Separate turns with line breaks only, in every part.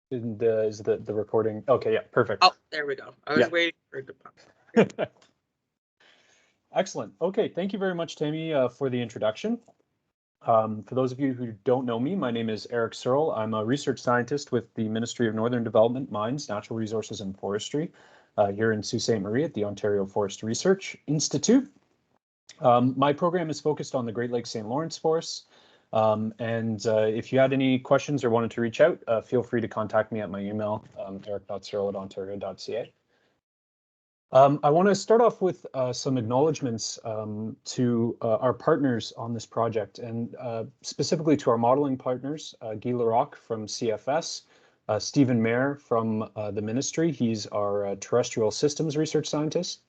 Is the recording? Okay, yeah, perfect.
Oh, there we go. I was waiting for it to pop.
Excellent. Okay, thank you very much, Tammy, for the introduction. For those of you who don't know me, my name is Eric Searle. I'm a research scientist with the Ministry of Northern Development, Mines, Natural Resources and Forestry here in Sault Ste. Marie at the Ontario Forest Research Institute. My program is focused on the Great Lakes St. Lawrence forests. If you had any questions or wanted to reach out, feel free to contact me at my email, eric.searle@ontario.ca. I want to start off with some acknowledgements to our partners on this project, and specifically to our modeling partners, Guy Larocque from CFS, Stephen Mayer from the ministry. He's our terrestrial systems research scientist.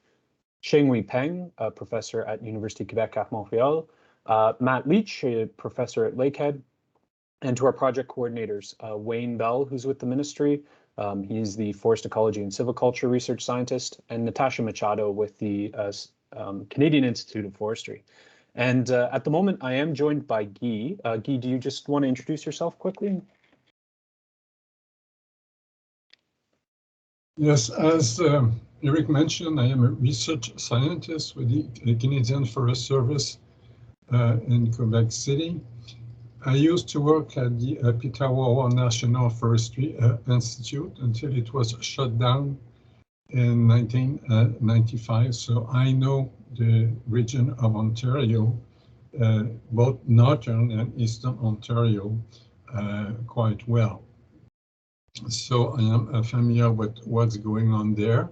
Shengwei Peng, a professor at University of Quebec at Montreal, Matt Leach, a professor at Lakehead, and to our project coordinators, Wayne Bell, who's with the ministry. He's the Forest Ecology and Silviculture research scientist, and Natasha Machado with the Canadian Institute of Forestry. And at the moment, I am joined by Guy. Guy, do you just want to introduce yourself quickly?
Yes, as Eric mentioned, I am a research scientist with the Canadian Forest Service in Quebec City. I used to work at the Petawawa National Forestry Institute until it was shut down in 1995. So I know the region of Ontario, both northern and eastern Ontario, quite well. So I am familiar with what's going on there.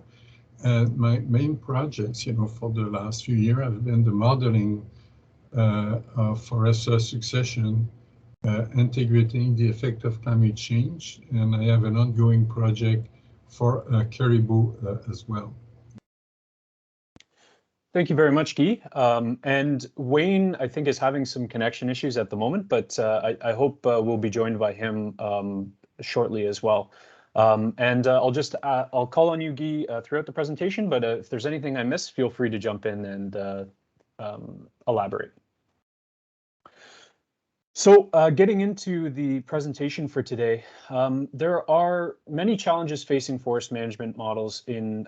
And my main projects, for the last few years have been the modeling of forest succession, integrating the effect of climate change. And I have an ongoing project for caribou as well.
Thank you very much, Guy. And Wayne, I think, is having some connection issues at the moment, but I hope we'll be joined by him shortly as well. I'll call on you, Guy, throughout the presentation, but if there's anything I miss, feel free to jump in and elaborate. So getting into the presentation for today, there are many challenges facing forest management models in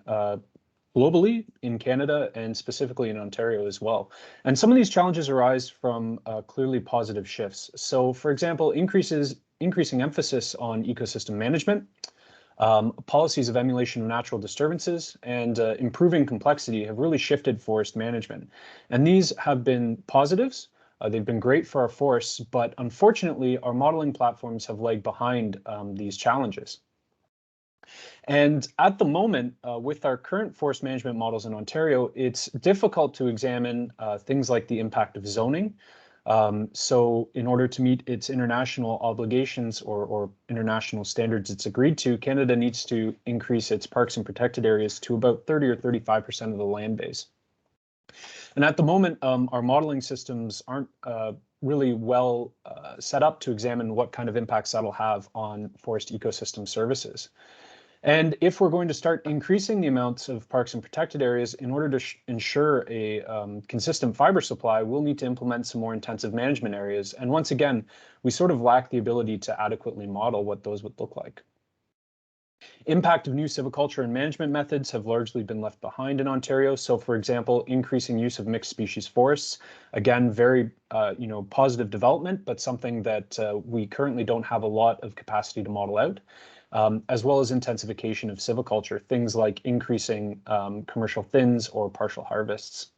globally in Canada and specifically in Ontario as well. And some of these challenges arise from clearly positive shifts. So for example, increasing emphasis on ecosystem management, policies of emulation of natural disturbances, and improving complexity have really shifted forest management. And these have been positives. They've been great for our forests, but unfortunately, our modeling platforms have lagged behind these challenges. And at the moment, with our current forest management models in Ontario, it's difficult to examine things like the impact of zoning. So in order to meet its international obligations or international standards it's agreed to, Canada needs to increase its parks and protected areas to about 30 or 35% of the land base. And at the moment, our modeling systems aren't really well set up to examine what kind of impacts that'll have on forest ecosystem services. And if we're going to start increasing the amounts of parks and protected areas in order to ensure a consistent fiber supply, we'll need to implement some more intensive management areas. And once again, we sort of lack the ability to adequately model what those would look like. Impact of new silviculture and management methods have largely been left behind in Ontario. So for example, increasing use of mixed species forests, again, very positive development, but something that we currently don't have a lot of capacity to model out. As well as intensification of silviculture, things like increasing commercial thins or partial harvests.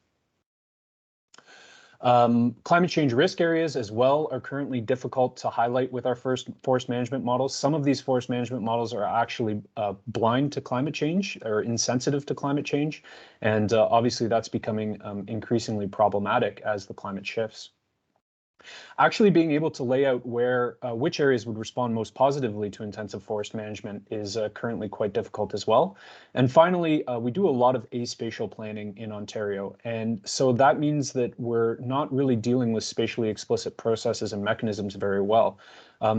Climate change risk areas as well are currently difficult to highlight with our forest management models. Some of these forest management models are actually blind to climate change or insensitive to climate change. And obviously that's becoming increasingly problematic as the climate shifts. Actually being able to lay out which areas would respond most positively to intensive forest management is currently quite difficult as well. And finally, we do a lot of aspatial planning in Ontario. And so that means that we're not really dealing with spatially explicit processes and mechanisms very well.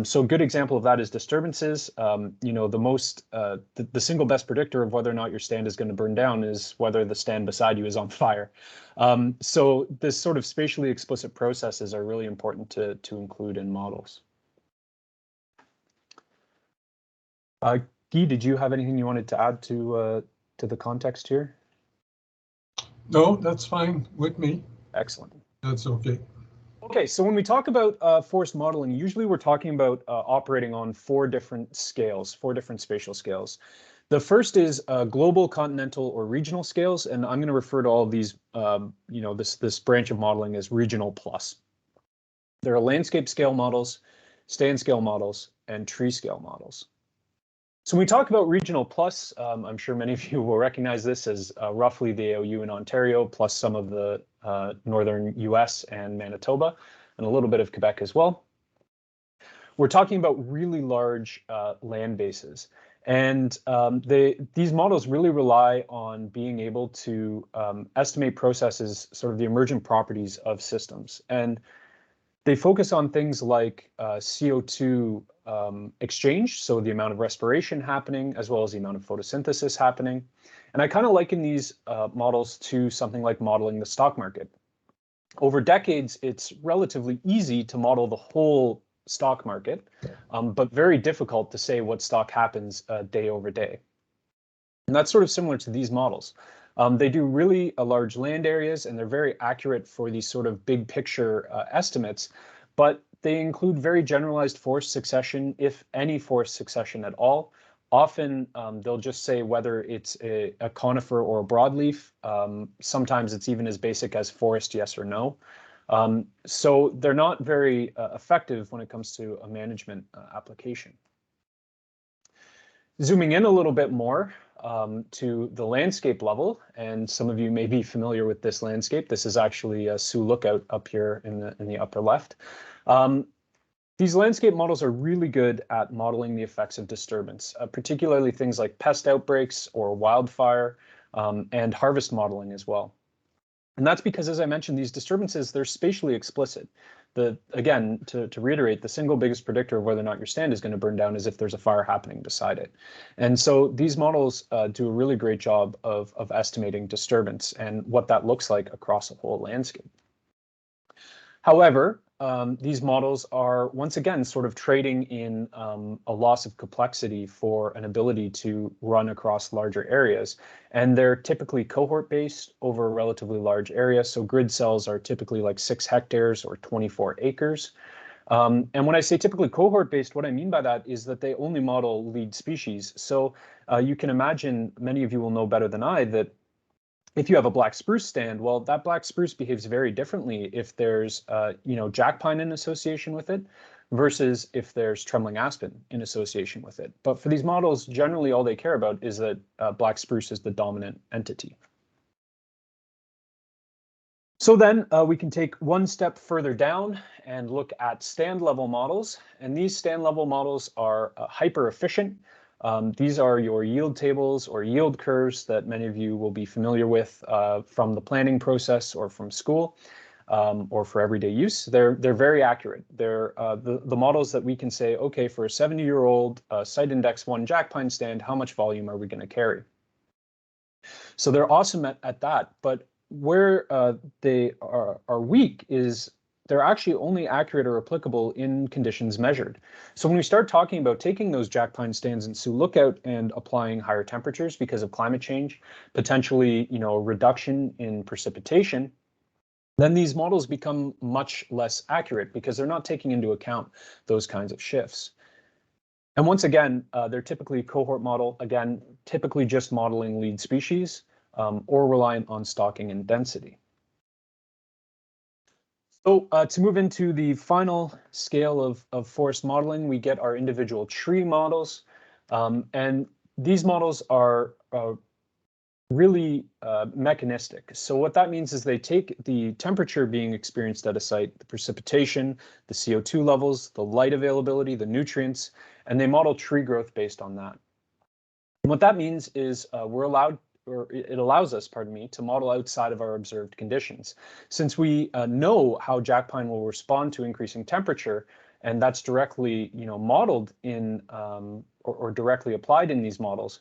So a good example of that is disturbances. The single best predictor of whether or not your stand is going to burn down is whether the stand beside you is on fire. So this sort of spatially explicit processes are really important to include in models. Guy, did you have anything you wanted to add to the context here?
No, that's fine with me.
Excellent.
That's okay.
Okay, so when we talk about forest modeling, usually we're talking about operating on four different scales, four different spatial scales. The first is global, continental, or regional scales, and I'm going to refer to all of these, this branch of modeling as regional plus. There are landscape scale models, stand scale models, and tree scale models. So when we talk about regional plus, I'm sure many of you will recognize this as roughly the AOU in Ontario, plus some of the northern US and Manitoba, and a little bit of Quebec as well. We're talking about really large land bases. And these models really rely on being able to estimate processes, sort of the emergent properties of systems. And they focus on things like CO2 exchange, so the amount of respiration happening, as well as the amount of photosynthesis happening. And I kind of liken these models to something like modeling the stock market. Over decades, it's relatively easy to model the whole stock market, but very difficult to say what stock happens day over day. And that's sort of similar to these models. They do really large land areas, and they're very accurate for these sort of big picture estimates, but they include very generalized forest succession, if any forest succession at all. Often they'll just say whether it's a conifer or a broadleaf. Sometimes it's even as basic as forest, yes or no. So they're not very effective when it comes to a management application. Zooming in a little bit more to the landscape level, and some of you may be familiar with this landscape. This is actually a Sioux Lookout up here in the upper left. These landscape models are really good at modeling the effects of disturbance, particularly things like pest outbreaks or wildfire, and harvest modeling as well. And that's because, as I mentioned, these disturbances, they're spatially explicit. Again, to reiterate, the single biggest predictor of whether or not your stand is going to burn down is if there's a fire happening beside it. And so these models do a really great job of estimating disturbance and what that looks like across a whole landscape. However, these models are, once again, sort of trading in a loss of complexity for an ability to run across larger areas. And they're typically cohort-based over a relatively large area. So grid cells are typically like 6 hectares or 24 acres. And when I say typically cohort-based, what I mean by that is that they only model lead species. So you can imagine, many of you will know better than I, that if you have a black spruce stand, well, that black spruce behaves very differently if there's, jack pine in association with it versus if there's trembling aspen in association with it. But for these models, generally all they care about is that black spruce is the dominant entity. So then we can take one step further down and look at stand level models. And these stand level models are hyper efficient. These are your yield tables or yield curves that many of you will be familiar with from the planning process or from school or for everyday use. They're very accurate. They're the models that we can say, okay, for a 70-year-old site index 1 jack pine stand, how much volume are we going to carry? So they're awesome at that, but where they are weak is they're actually only accurate or applicable in conditions measured. So when we start talking about taking those jack pine stands in Sioux Lookout and applying higher temperatures because of climate change, potentially, a reduction in precipitation, then these models become much less accurate because they're not taking into account those kinds of shifts. And once again, they're typically cohort model, again, typically just modeling lead species or reliant on stocking and density. So to move into the final scale of forest modeling, we get our individual tree models. And these models are really mechanistic. So what that means is they take the temperature being experienced at a site, the precipitation, the CO2 levels, the light availability, the nutrients, and they model tree growth based on that. And what that means is it allows us, to model outside of our observed conditions. Since we know how jack pine will respond to increasing temperature, and that's directly, modeled in or directly applied in these models,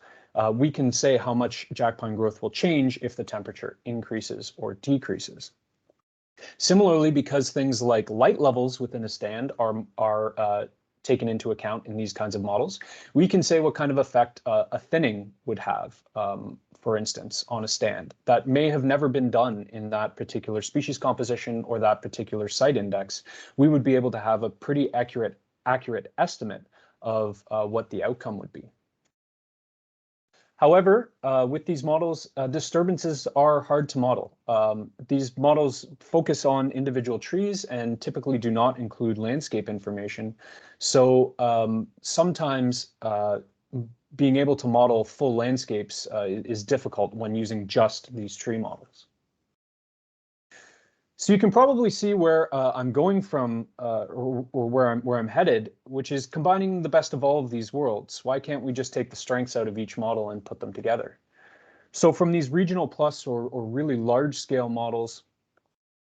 we can say how much jack pine growth will change if the temperature increases or decreases. Similarly, because things like light levels within a stand are taken into account in these kinds of models. We can say what kind of effect a thinning would have, for instance, on a stand that may have never been done in that particular species composition or that particular site index. We would be able to have a pretty accurate estimate of what the outcome would be. However, with these models, disturbances are hard to model. These models focus on individual trees and typically do not include landscape information. So sometimes being able to model full landscapes is difficult when using just these tree models. So you can probably see where I'm going from, or where I'm headed, which is combining the best of all of these worlds. Why can't we just take the strengths out of each model and put them together? So from these regional plus or really large scale models,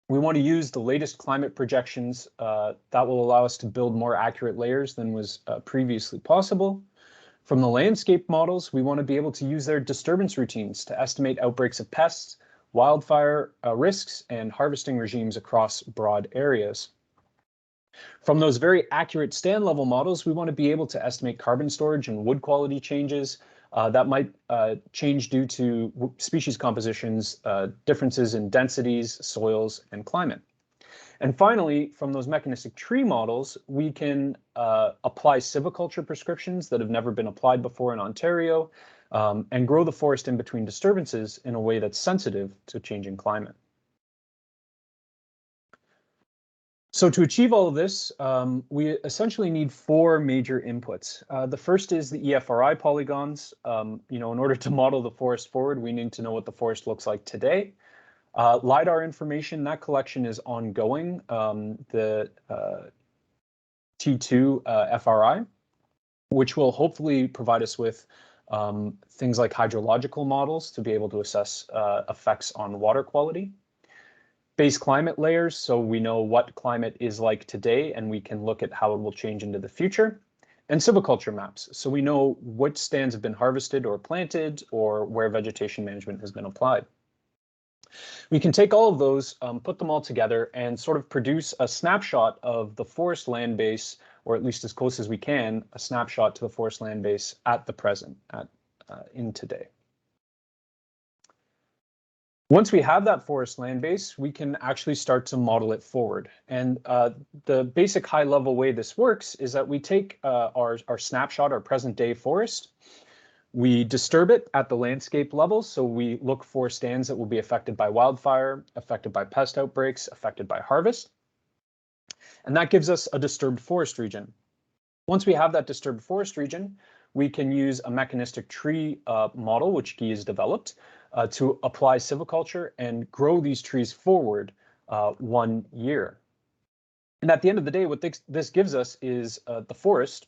we want to use the latest climate projections that will allow us to build more accurate layers than was previously possible. From the landscape models, we want to be able to use their disturbance routines to estimate outbreaks of pests, wildfire risks, and harvesting regimes across broad areas. From those very accurate stand level models, we want to be able to estimate carbon storage and wood quality changes that might change due to species compositions, differences in densities, soils, and climate. And finally, from those mechanistic tree models, we can apply silviculture prescriptions that have never been applied before in Ontario, and grow the forest in between disturbances in a way that's sensitive to changing climate. So to achieve all of this, we essentially need four major inputs. The first is the EFRI polygons. In order to model the forest forward, we need to know what the forest looks like today. LiDAR information, that collection is ongoing. The T2 FRI, which will hopefully provide us with things like hydrological models to be able to assess effects on water quality. Base climate layers, so we know what climate is like today and we can look at how it will change into the future. And silviculture maps, so we know what stands have been harvested or planted or where vegetation management has been applied. We can take all of those, put them all together and sort of produce a snapshot of the forest land base, or at least as close as we can, a snapshot to the forest land base at the present, in today. Once we have that forest land base, we can actually start to model it forward. And the basic high level way this works is that we take our snapshot, our present day forest, we disturb it at the landscape level. So we look for stands that will be affected by wildfire, affected by pest outbreaks, affected by harvest. And that gives us a disturbed forest region. Once we have that disturbed forest region, we can use a mechanistic tree model, which Guy has developed, to apply silviculture and grow these trees forward 1 year. And at the end of the day, what this gives us is the forest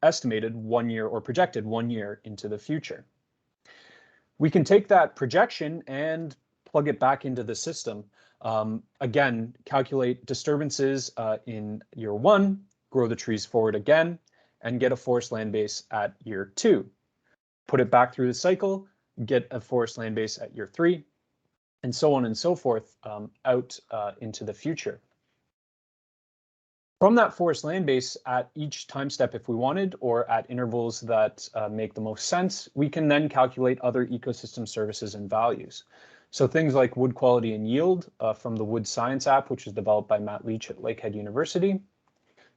estimated 1 year or projected 1 year into the future. We can take that projection and plug it back into the system. Again, calculate disturbances in year 1, grow the trees forward again, and get a forest land base at year 2. Put it back through the cycle, get a forest land base at year 3, and so on and so forth out into the future. From that forest land base at each time step, if we wanted, or at intervals that make the most sense, we can then calculate other ecosystem services and values. So things like wood quality and yield from the Wood Science app, which is developed by Matt Leach at Lakehead University.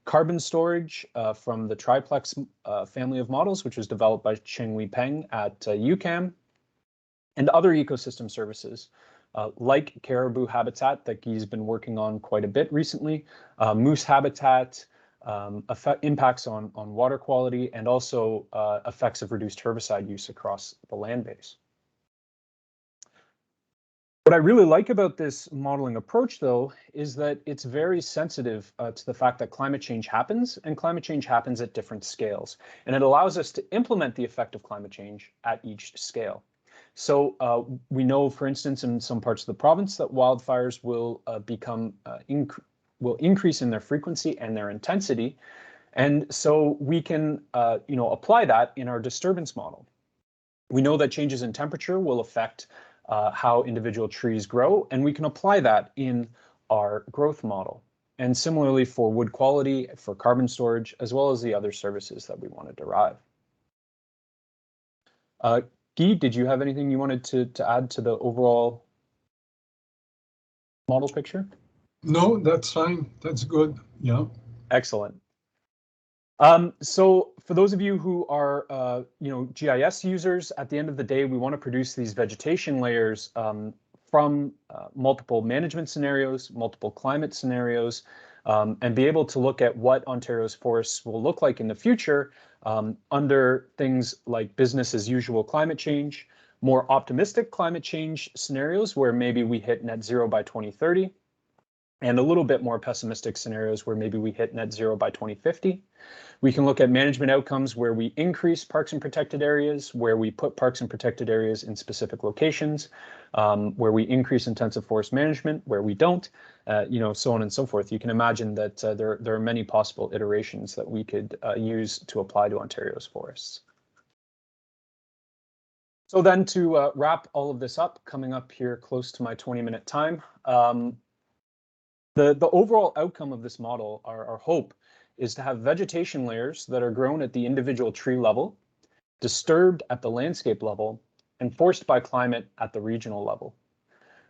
Carbon storage from the Triplex family of models, which was developed by Cheng-Wei Peng at UQAM. And other ecosystem services like caribou habitat that Guy's been working on quite a bit recently, moose habitat, impacts on water quality, and also effects of reduced herbicide use across the land base. What I really like about this modeling approach, though, is that it's very sensitive to the fact that climate change happens, and climate change happens at different scales. And it allows us to implement the effect of climate change at each scale. So we know, for instance, in some parts of the province that wildfires will increase in their frequency and their intensity. And so we can apply that in our disturbance model. We know that changes in temperature will affect how individual trees grow, and we can apply that in our growth model. and similarly for wood quality, for carbon storage, as well as the other services that we want to derive. Guy, did you have anything you wanted to add to the overall model picture?
No, that's fine. That's good. Yeah.
Excellent. So for those of you who are, GIS users, at the end of the day, we want to produce these vegetation layers from multiple management scenarios, multiple climate scenarios, and be able to look at what Ontario's forests will look like in the future under things like business as usual climate change, more optimistic climate change scenarios where maybe we hit net zero by 2030, and a little bit more pessimistic scenarios where maybe we hit net zero by 2050. We can look at management outcomes where we increase parks and protected areas, where we put parks and protected areas in specific locations, where we increase intensive forest management, where we don't, so on and so forth. You can imagine that there are many possible iterations that we could use to apply to Ontario's forests. So then to wrap all of this up, coming up here close to my 20-minute time, the overall outcome of this model, our hope, is to have vegetation layers that are grown at the individual tree level, disturbed at the landscape level, and forced by climate at the regional level.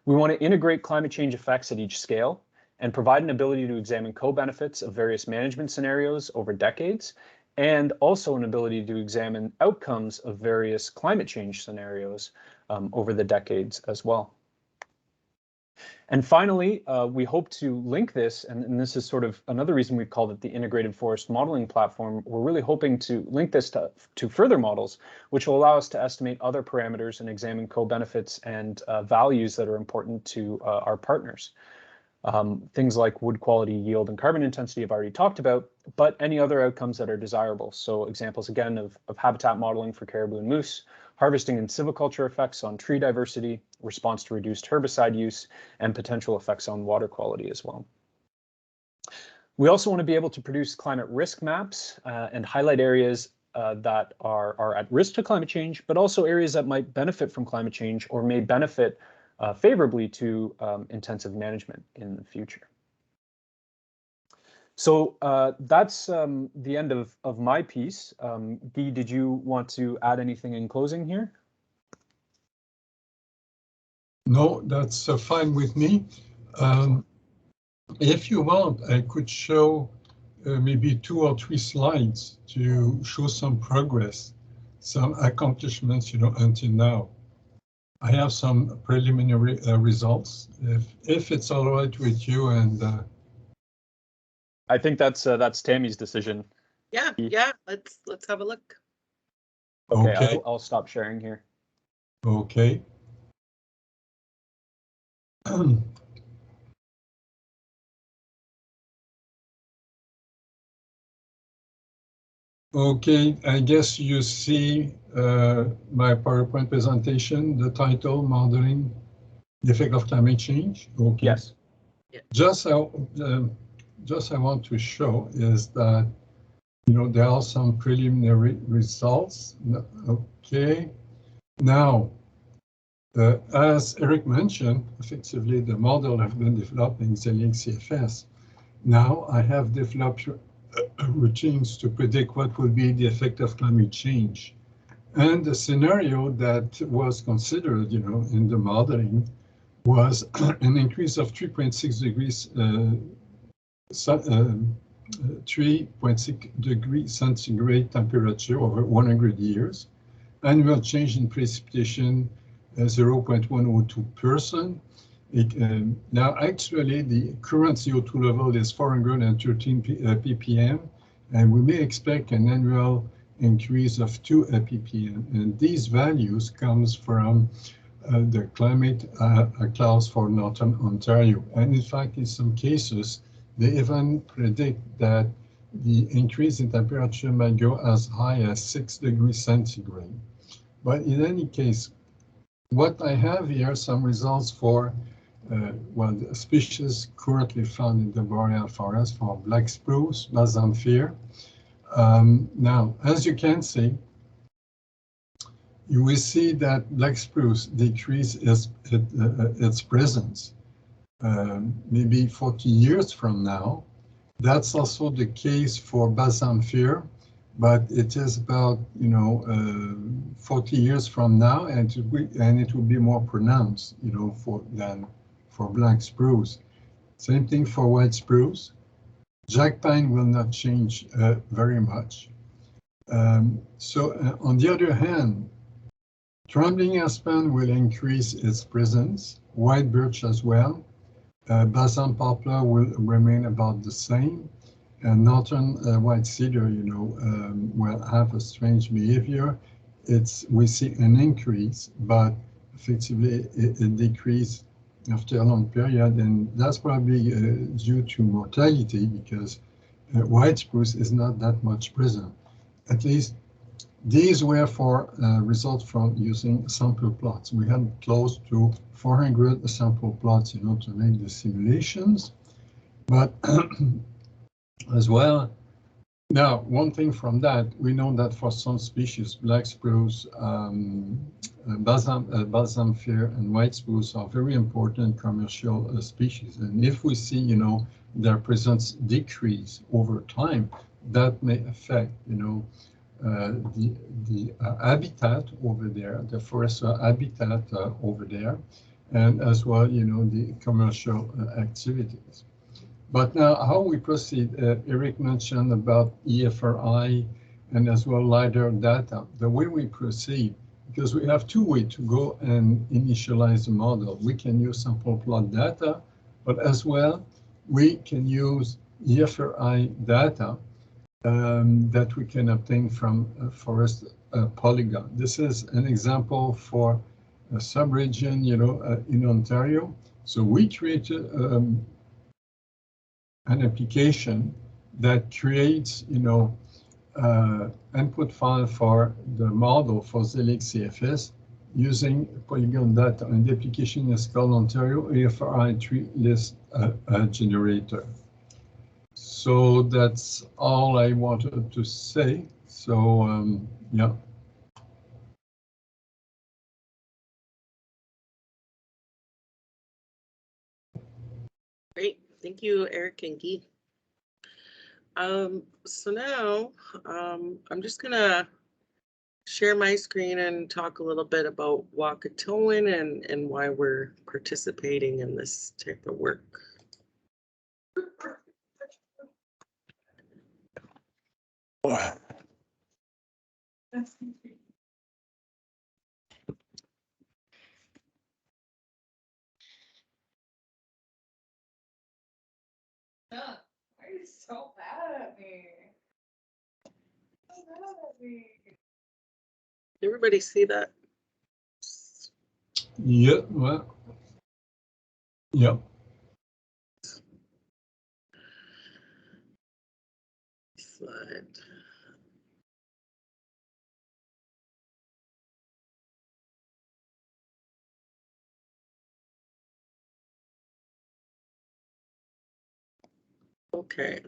We want to integrate climate change effects at each scale and provide an ability to examine co-benefits of various management scenarios over decades, and also an ability to examine outcomes of various climate change scenarios over the decades as well. And finally, we hope to link this, and this is sort of another reason we've called it the Integrated Forest Modeling Platform. We're really hoping to link this to further models, which will allow us to estimate other parameters and examine co-benefits and values that are important to our partners. Things like wood quality, yield, and carbon intensity I've already talked about, but any other outcomes that are desirable. So examples, again, of habitat modeling for caribou and moose, harvesting and silviculture effects on tree diversity, response to reduced herbicide use, and potential effects on water quality as well. We also want to be able to produce climate risk maps and highlight areas that are at risk to climate change, but also areas that might benefit from climate change or may benefit favorably to intensive management in the future. So that's the end of my piece. Guy, did you want to add anything in closing here?
No, that's fine with me. If you want, I could show maybe 2 or 3 slides to show some progress, some accomplishments, until now. I have some preliminary results, if it's all right with you. And
I think that's Tammy's decision.
Yeah, let's have a look.
Okay. I'll stop sharing here.
Okay. Okay, I guess you see my PowerPoint presentation, the title, Modeling the Effect of Climate Change. Okay.
Yes.
Yeah.
Just I want to show is that, there are some preliminary results. Okay. Now, as Eric mentioned, effectively, the model have been developed in Xelink CFS. Now I have developed routines to predict what will be the effect of climate change. And the scenario that was considered, in the modeling was an increase of 3.6 degrees, 3.6 degrees centigrade temperature over 100 years, annual change in precipitation 0.102%. Now, actually, the current CO2 level is 413 ppm, and we may expect an annual increase of 2 ppm. And these values comes from the climate class for Northern Ontario. And in fact, in some cases, they even predict that the increase in temperature might go as high as 6 degrees centigrade. But in any case, what I have here are some results for the species currently found in the boreal forest for black spruce, balsam fir. Now, as you can see, you will see that black spruce decrease its presence. maybe 40 years from now. That's also the case for Balsam Fir, but it is about 40 years from now, and it will be more pronounced, than for black spruce. Same thing for white spruce. Jack pine will not change very much. On the other hand, trembling aspen will increase its presence, white birch as well. Balsam poplar will remain about the same, and northern white cedar, will have a strange behavior. We see an increase, but effectively it decreases after a long period, and that's probably due to mortality, because white spruce is not that much present. At least these were for results from using sample plots. We had close to 400 sample plots, to make the simulations. But as well, now one thing from that, we know that for some species, black spruce, balsam fir, and white spruce are very important commercial species. And if we see, their presence decrease over time, that may affect, the habitat over there, the forest habitat over there, and as well, the commercial activities. But now, how we proceed? Eric mentioned about EFRI and as well LiDAR data. The way we proceed, because we have two ways to go and initialize the model. We can use sample plot data, but as well, we can use EFRI data that we can obtain from a forest polygon. This is an example for a subregion, in Ontario. So we created an application that creates, input file for the model for Zelix CFS using polygon data, and the application is called Ontario EFRI tree list generator. So that's all I wanted to say. So yeah.
Great, thank you, Eric and Guy. So now I'm just gonna share my screen and talk a little bit about Wakatoan and why we're participating in this type of work.
Why are you so mad at me? So mad at me.
Everybody see that?
Yeah, well, yeah.
Slide. Okay.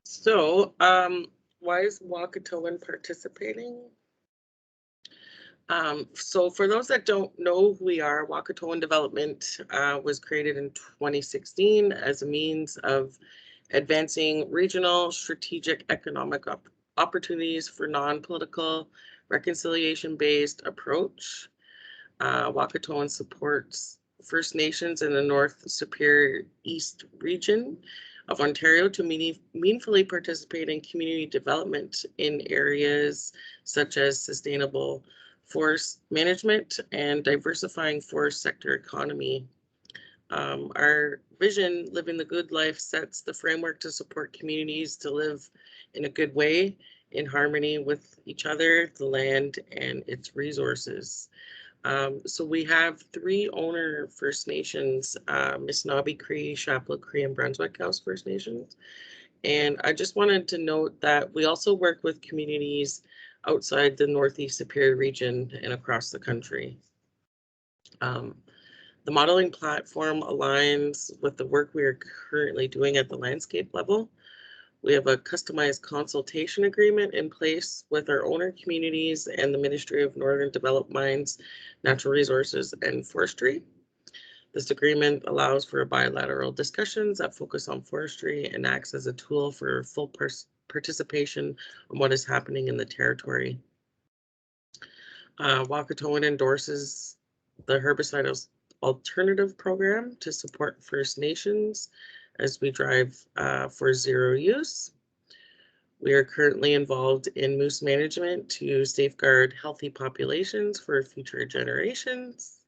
So, why is Wakatoan participating? So for those that don't know who we are, Wakatoan Development was created in 2016 as a means of advancing regional strategic economic opportunities for non-political reconciliation-based approach. Wakatoan supports First Nations in the North Superior East region of Ontario to meaningfully participate in community development in areas such as sustainable forest management and diversifying forest sector economy. Our vision, Living the Good Life, sets the framework to support communities to live in a good way, in harmony with each other, the land, and its resources. So we have 3 owner First Nations, Missinaba Cree, Chapleau Cree, and Brunswick House First Nations. And I just wanted to note that we also work with communities outside the Northeast Superior region and across the country. The modeling platform aligns with the work we are currently doing at the landscape level. We have a customized consultation agreement in place with our owner communities and the Ministry of Northern Developed Mines, Natural Resources and Forestry. This agreement allows for bilateral discussions that focus on forestry and acts as a tool for full participation on what is happening in the territory. Wakatoan endorses the herbicide alternative program to support First Nations as we drive for zero use. We are currently involved in moose management to safeguard healthy populations for future generations.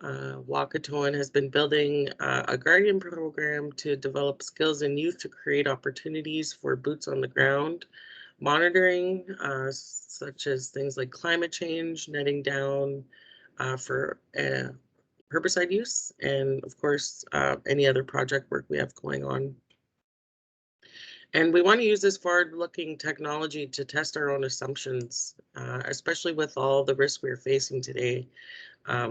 Wakatoan has been building a guardian program to develop skills in youth to create opportunities for boots on the ground monitoring, such as things like climate change, netting down for herbicide use, and of course, any other project work we have going on. And we want to use this forward-looking technology to test our own assumptions, especially with all the risks we're facing today,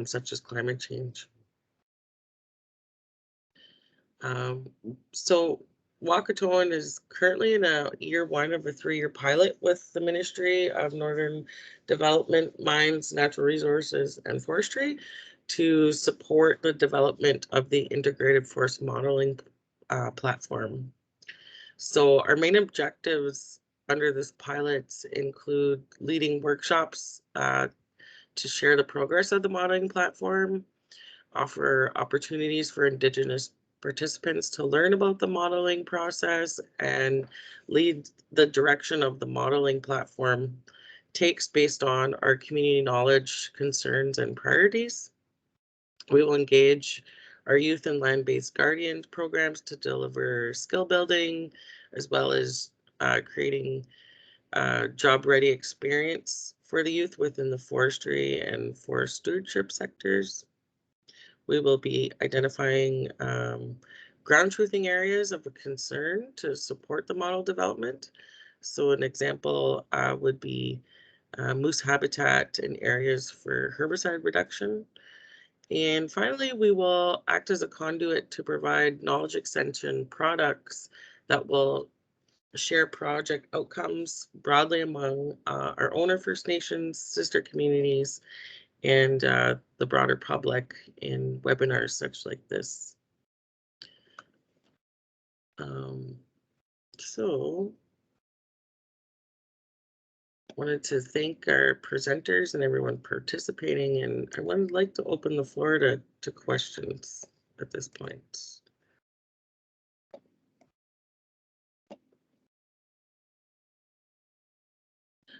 such as climate change. So Wakatoan is currently in a year 1 of a 3-year pilot with the Ministry of Northern Development, Mines, Natural Resources and Forestry to support the development of the integrated forest modeling platform. So our main objectives under this pilot include leading workshops to share the progress of the modeling platform, offer opportunities for Indigenous participants to learn about the modeling process, and lead the direction of the modeling platform takes based on our community knowledge, concerns, and priorities. We will engage our youth and land-based guardian programs to deliver skill building, as well as creating job-ready experience for the youth within the forestry and forest stewardship sectors. We will be identifying ground truthing areas of concern to support the model development. So an example would be moose habitat and areas for herbicide reduction. And finally, we will act as a conduit to provide knowledge extension products that will share project outcomes broadly among our owner First Nations, sister communities, and the broader public in webinars such like this. So I wanted to thank our presenters and everyone participating, and I would like to open the floor to questions at this point.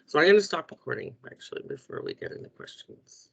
So I'm going to stop recording actually before we get into questions.